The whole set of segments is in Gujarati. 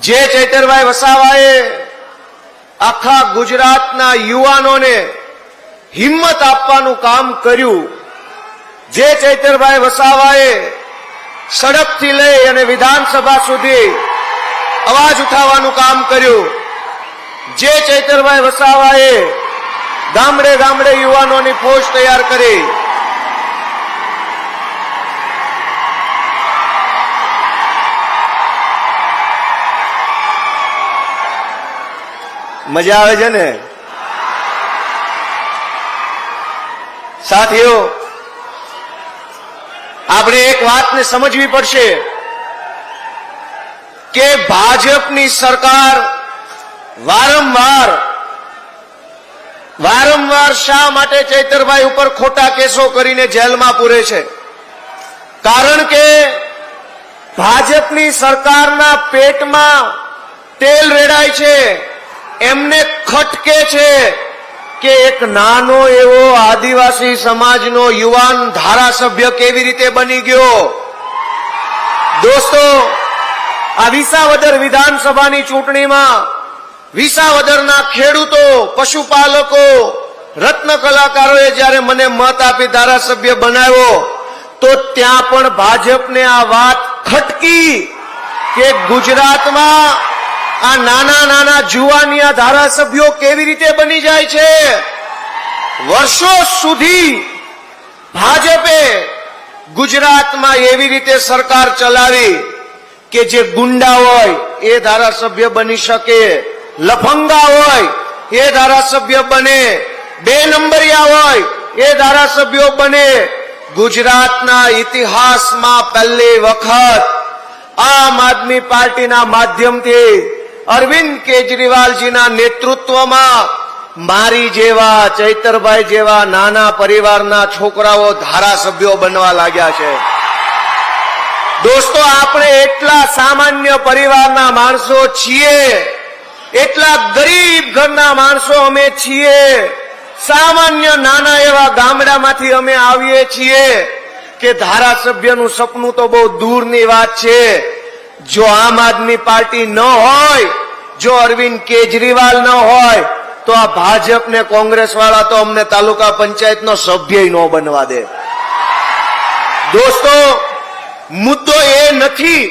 જે ચૈતરભાઈ વસાવાએ આખા ગુજરાતના યુવાનોને હિંમત આપવાનું કામ કર્યું, જે ચૈતરભાઈ વસાવાએ સડકથી લઈ અને વિધાનસભા સુધી અવાજ ઉઠાવવાનું કામ કર્યું, જે ચૈતરભાઈ વસાવાએ ગામડે ગામડે યુવાનોની ફોજ તૈયાર કરી, મજા આવે છે ને સાથીઓ? આપણે એક વાતને સમજવી પડશે કે ભાજપની સરકાર વારંવાર શા માટે ચૈતરભાઈ ઉપર ખોટા કેસો કરીને જેલમાં પૂરે છે? કારણ કે ભાજપની સરકારના પેટમાં તેલ રેડાય છે, એમને ખટકે છે કે એક નાનો એવો આદિવાસી સમાજનો યુવાન ધારાસભ્ય કેવી રીતે બની ગયો. દોસ્તો, આ વિસાવદર વિધાનસભાની ચૂંટણીમાં વિસાવદરના ખેડૂતો, પશુપાલકો, રત્ન કલાકારોએ જ્યારે મને મત આપી ધારાસભ્ય બનાવ્યો તો ત્યાં પણ ભાજપને આ વાત ખટકી કે ગુજરાતમાં આ નાના નાના જુવાનિયા ધારાસભ્યો કેવી રીતે બની જાય છે. વર્ષો સુધી ભાજપે ગુજરાતમાં એવી રીતે સરકાર ચલાવી કે જે ગુંડા હોય એ ધારાસભ્ય બની શકે, લફંગા હોય એ ધારાસભ્ય બને, 2 નંબરિયા હોય એ ધારાસભ્યો બને. ગુજરાતના ઇતિહાસમાં પહેલી વખત આમ આદમી પાર્ટીના માધ્યમથી અરવિંદ કેજરીવાલજીના નેતૃત્વમાં મારી જેવા, ચૈતરભાઈ જેવા નાના પરિવારના છોકરાઓ ધારાસભ્યો બનવા લાગ્યા છે. દોસ્તો, આપણે એટલા સામાન્ય પરિવારના માણસો છીએ, એટલા ગરીબ ઘરના માણસો અમે છીએ, સામાન્ય નાના એવા ગામડામાંથી અમે આવીએ છીએ કે ધારાસભ્યનું સપનું તો બહુ દૂરની વાત છે. જો આમ આદમી પાર્ટી ન હોય, જો અરવિંદ કેજરીવાલ ન હોય તો આ ભાજપ ને કોંગ્રેસ વાળા તો અમને તાલુકા પંચાયતનો સભ્ય ન બનવા દે. દોસ્તો, મુદ્દો એ નથી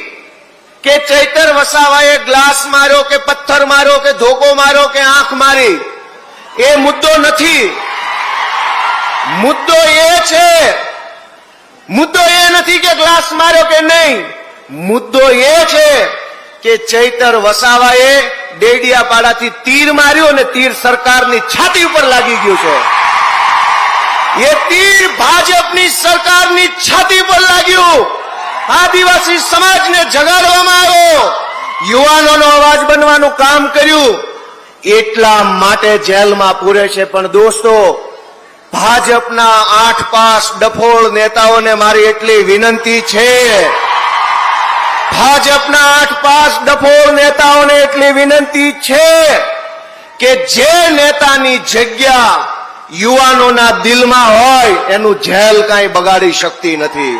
કે ચૈતર વસાવાએ ગ્લાસ માર્યો કે પથ્થર માર્યો કે ધોકો માર્યો કે આંખ મારી, એ મુદ્દો નથી. મુદ્દો એ નથી કે ગ્લાસ માર્યો કે નહીં. મુદ્દો એ છે કે ચૈતર વસાવાએ ડેડિયાપાડાથી તીર માર્યું અને તીર સરકારની છાતી ઉપર લાગી ગયું છે. એ તીર ભાજપની સરકારની છાતી પર લાગ્યું. આદિવાસી સમાજને જગાડવામાં આવ્યો, યુવાનોનો અવાજ બનવાનું કામ કર્યું, એટલા માટે જેલમાં પૂરે છે. પણ દોસ્તો, ભાજપના 8 પાસ ડફોળ નેતાઓને મારી એટલી વિનંતી છે, ભાજપના 8 પાસ ડફોળ નેતાઓને એટલી વિનંતી છે કે જે નેતાની જગ્યા યુવાનોના દિલમાં હોય એનું જેલ કાંઈ બગાડી શકતી નથી.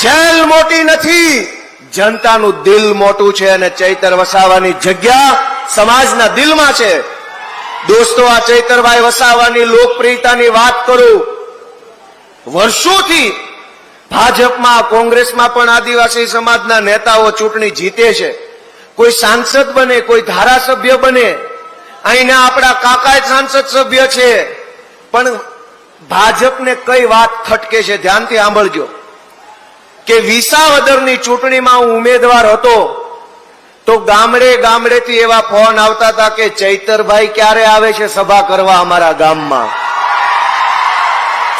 જેલ મોટી નથી, જનતાનું દિલ મોટું છે અને ચૈતર વસાવાની જગ્યા સમાજના દિલમાં છે. દોસ્તો, આ ચૈતરભાઈ વસાવાની લોકપ્રિયતાની વાત કરું, વર્ષોથી ભાજપમાં, કોંગ્રેસમાં પણ આદિવાસી સમાજના નેતાઓ ચૂંટણી જીતે છે. કોઈ સાંસદ બને, કોઈ ધારાસભ્ય બને. અહીંના આપણા કાકા સાંસદ સભ્ય છે. પણ ભાજપને કઈ વાત ખટકે છે, ધ્યાનથી સાંભળજો કે વિસાવદરની ચૂંટણીમાં હું ઉમેદવાર હતો તો ગામડે ગામડેથી એવા ફોન આવતા હતા કે ચૈતરભાઈ ક્યારે આવે છે સભા કરવા અમારા ગામમાં.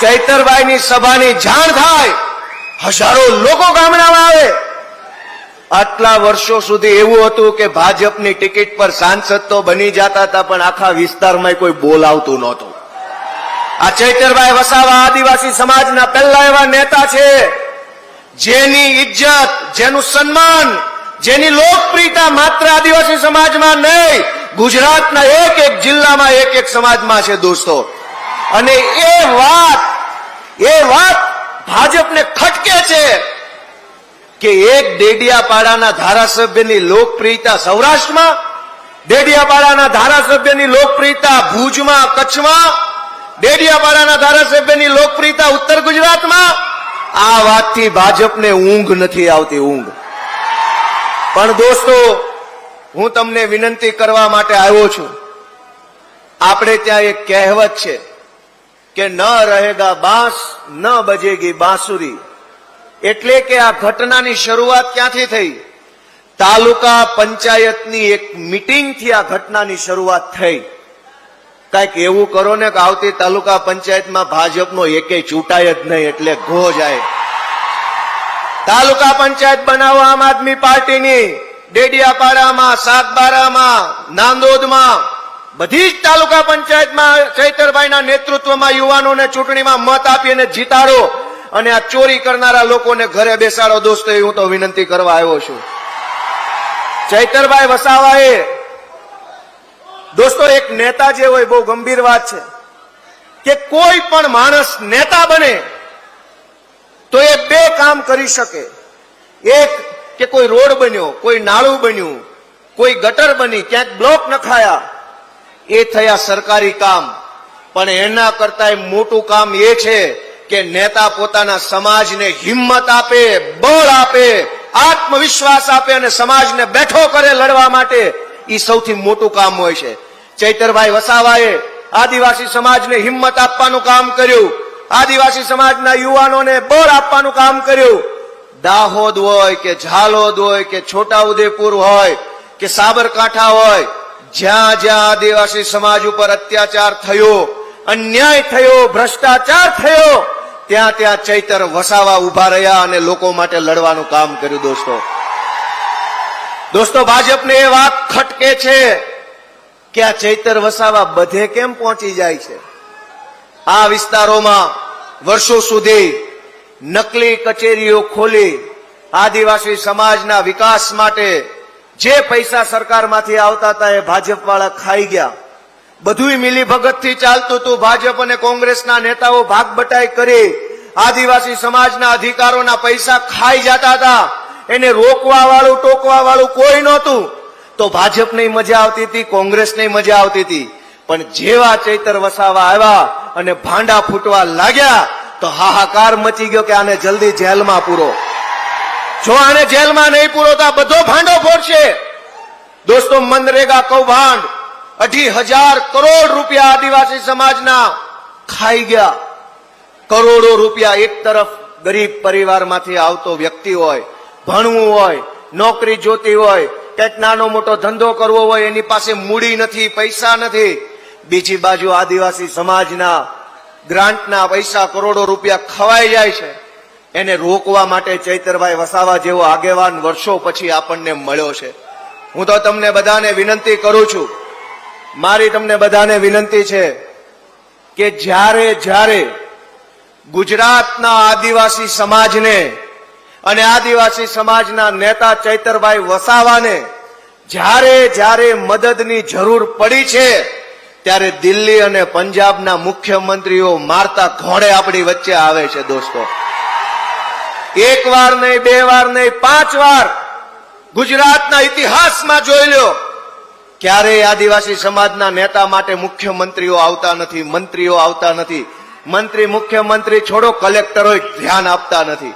ચૈતરભાઈની સભાની જાણ થાય, હજારો લોકો ગામડામાં આવે. આટલા વર્ષો સુધી એવું હતું કે ભાજપની ટિકિટ પર સાંસદ તો બની જતા હતા પણ આખા વિસ્તારમાં કોઈ બોલાવતું નહોતું. આ ચૈતરભાઈ વસાવા આદિવાસી સમાજના પહેલા એવા નેતા છે જેની ઇજ્જત, જેનું સન્માન, જેની લોકપ્રિયતા માત્ર આદિવાસી સમાજમાં નહીં, ગુજરાતના એક એક જિલ્લામાં, એક એક સમાજમાં છે દોસ્તો. અને એ વાત ભાજપને ખટકે છે કે એક ડેડિયાપાડાના ધારાસભ્યની લોકપ્રિયતા સૌરાષ્ટ્રમાં, ડેડિયાપાડાના ધારાસભ્યની લોકપ્રિયતા ભુજમાં, કચ્છમાં, ડેડિયાપાડાના ધારાસભ્યની લોકપ્રિયતા ઉત્તર ગુજરાતમાં. આ વાતથી ભાજપને ઊંઘ નથી આવતી, ઊંઘ. પણ દોસ્તો, હું તમને વિનંતી કરવા માટે આવ્યો છું. આપણે ત્યાં એક કહેવત છે કે ન રહેગા બાંસ ન બજેગી બાંસુરી. એટલે કે આ ઘટનાની શરૂઆત ક્યાંથી થઈ? તાલુકા પંચાયતની એક મીટિંગથી આ ઘટનાની શરૂઆત થઈ. કઈક એવું કરો ને કે આવતી તાલુકા પંચાયતમાં ભાજપનો એકેય ચૂંટાય જ નહીં, એટલે ઘો જાય. તાલુકા પંચાયત બનાવો આમ આદમી પાર્ટીની. ડેડિયાપાડામાં, સાગબારામાં, નાંદોદમાં, બધી જ તાલુકા પંચાયતમાં ચૈતરભાઈના નેતૃત્વમાં યુવાનોને ચૂંટણીમાં મત આપી અને જીતાડો અને આ ચોરી કરનારા લોકોને ઘરે બેસાડો. દોસ્તો, એ હું તો વિનંતી કરવા આવ્યો છું. ચૈતરભાઈ વસાવાએ, દોસ્તો, એક નેતા જે હોય, બહુ ગંભીર વાત છે કે કોઈ પણ માણસ નેતા બને તો એ બે કામ કરી શકે. એક કે કોઈ રોડ બન્યો, કોઈ નાળું બન્યું, કોઈ ગટર બની, ક્યાંક બ્લોક નખાયા, એ થયા સરકારી કામ. પણ એના કરતા મોટું કામ એ છે કે નેતા પોતાના સમાજને હિંમત આપે, બળ આપે, આત્મવિશ્વાસ આપે અને સમાજને બેઠો કરે લડવા માટે. એ સૌથી મોટું કામ હોય છે. ચૈતરભાઈ વસાવાએ આદિવાસી સમાજને હિંમત આપવાનું કામ કર્યું, આદિવાસી સમાજના યુવાનોને બળ આપવાનું કામ કર્યું. દાહોદ હોય કે ઝાલોદ હોય કે છોટાઉદેપુર હોય કે સાબરકાંઠા હોય, જ્યાં જ્યાં આદિવાસી સમાજ ઉપર અત્યાચાર થયો, અન્યાય થયો, ભ્રષ્ટાચાર થયો, ત્યાં ત્યાં ચૈતર વસાવા ઉભા રહ્યા અને લોકો માટે લડવાનું કામ કર્યું. દોસ્તો, ભાજપને એ વાત ખટકે છે કે આ ચૈતર વસાવા બધે કેમ પહોંચી જાય છે. આ વિસ્તારોમાં વર્ષો સુધી નકલી કચેરીઓ ખોલી આદિવાસી સમાજના વિકાસ માટે જે પૈસા સરકારમાંથી આવતા હતા એ ભાજપ વાળા ખાઈ ગયા. બધુંય મિલીભગતથી ચાલતું હતું. ભાજપ અને કોંગ્રેસના નેતાઓ ભાગ બટાઈ કરી આદિવાસી સમાજના અધિકારોના પૈસા ખાઈ જતા હતા. એને રોકવા વાળું, ટોકવા વાળું કોઈ નહોતું. તો ભાજપને મજા આવતી હતી, કોંગ્રેસને મજા આવતી હતી. પણ જેવા ચૈતર વસાવા આવ્યા અને ભાંડા ફૂટવા લાગ્યા તો હાહાકાર મચી ગયો કે આને જલ્દી જેલમાં પૂરો. જો આને જેલમાં નહીં પૂરો તો આ બધો ભાંડો ફોડશે. દોસ્તો, મનરેગા કૌભાંડ 2,500 કરોડ રૂપિયા આદિવાસી સમાજના ખાઈ ગયા. કરોડો રૂપિયા. એક તરફ ગરીબ પરિવારમાંથી આવતો વ્યક્તિ હોય, ભણવું હોય, નોકરી જોતી હોય, કંઈક નાનો મોટો ધંધો કરવો હોય, એની પાસે મૂડી નથી, પૈસા નથી. બીજી બાજુ આદિવાસી સમાજના ગ્રાન્ટના પૈસા કરોડો રૂપિયા ખવાઈ જાય છે. એને રોકવા માટે ચૈતરભાઈ વસાવા જેવો આગેવાન વર્ષો પછી આપણને મળ્યો છે. હું તો તમને બધાને વિનંતી કરું છું, મારી તમને બધાને વિનંતી છે કે જ્યારે જ્યારે ગુજરાતના આદિવાસી સમાજને અને આદિવાસી સમાજના નેતા ચૈતરભાઈ વસાવાને જ્યારે જ્યારે મદદની જરૂર પડી છે, ત્યારે દિલ્હી અને પંજાબના મુખ્યમંત્રીઓ મારતા ઘોડે આપણી વચ્ચે આવે છે. દોસ્તો, એક વાર નહીં, બે વાર નહીં, 5 વાર ગુજરાતના ઇતિહાસમાં જોઈ લો, ક્યારેય આદિવાસી સમાજના નેતા માટે મુખ્યમંત્રીઓ આવતા નથી, મંત્રીઓ આવતા નથી. મંત્રી, મુખ્યમંત્રી છોડો, કલેક્ટરો ધ્યાન આપતા નથી.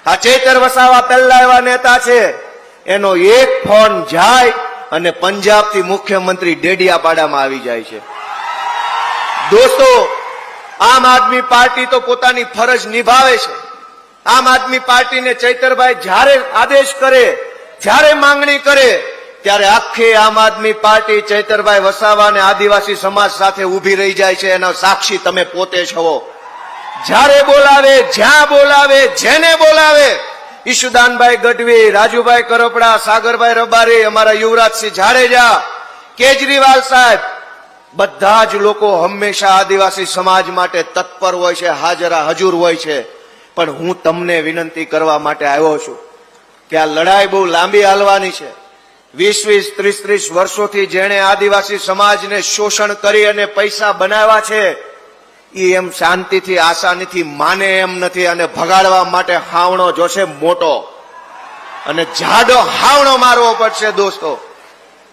આ ચૈતર વસાવા પહેલા એવા નેતા છે, એનો એક ફોન જાય અને પંજાબથી મુખ્યમંત્રી ડેડિયાપાડામાં આવી જાય છે. દોસ્તો, આમ આદમી પાર્ટી તો પોતાની ફરજ નિભાવે છે. આમ આદમી પાર્ટીને ચૈતરભાઈ જ્યારે આદેશ કરે, જ્યારે માંગણી કરે, ત્યારે આખી આમ આદમી પાર્ટી ચૈતરભાઈ વસાવા અને આદિવાસી સમાજ સાથે ઉભી રહી જાય છે. એના સાક્ષી તમે પોતે છો. જ્યારે બોલાવે, જ્યાં બોલાવે, જેને બોલાવે, ઈશુદાનભાઈ ગઢવી, રાજુભાઈ કરપડા, સાગરભાઈ રબારી, અમારા યુવરાજસિંહ જાડેજા, કેજરીવાલ સાહેબ, બધા જ લોકો હંમેશા આદિવાસી સમાજ માટે તત્પર હોય છે, હાજર હોય છે. પણ હું તમને વિનંતી કરવા માટે આવ્યો છું કે આ લડાઈ બહુ લાંબી હાલવાની છે. 20-20, 30-30 વર્ષોથી જેણે આદિવાસી સમાજને શોષણ કરી અને પૈસા બનાવ્યા છે, એ એમ શાંતિથી, આસાનીથી માને એમ નથી. અને ભગાડવા માટે હાવણો જોશે મોટો. અને જાડો હાવણો મારવો પડશે દોસ્તો.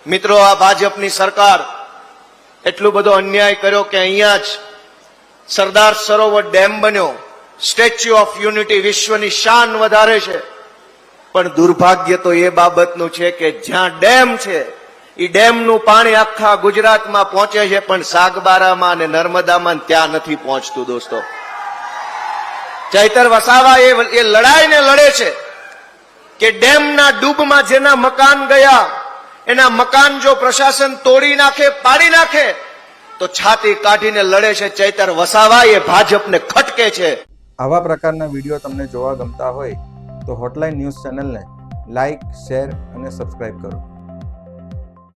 મિત્રો, આ ભાજપની સરકાર એટલું બધો અન્યાય કર્યો કે અહીંયા જ સરદાર સરોવર ડેમ બન્યો, સ્ટેચ્યુ ઓફ યુનિટી વિશ્વની શાન વધારે છે. પણ દુર્ભાગ્ય તો એ બાબતનું છે કે જ્યાં ડેમ છે એ ડેમનું પાણી આખા ગુજરાતમાં પહોંચે છે, પણ સાગબારામાં અને નર્મદામાં ત્યાં નથી પહોંચતું દોસ્તો. ચૈતર વસાવા એ લડાઈને લડે છે કે ડેમના ડૂબમાં જેના મકાન ગયા એના મકાન જો પ્રશાસન તોડી નાખે, પાડી નાખે તો છાતી કાઢીને લડે છે. ચૈતર વસાવા એ ભાજપને ખટકે છે. આવા પ્રકારના વિડીયો તમને જોવા ગમતા હોય તો હોટલાઇન ન્યૂઝ ચેનલને લાઇક, શેર અને સબસ્ક્રાઇબ કરો.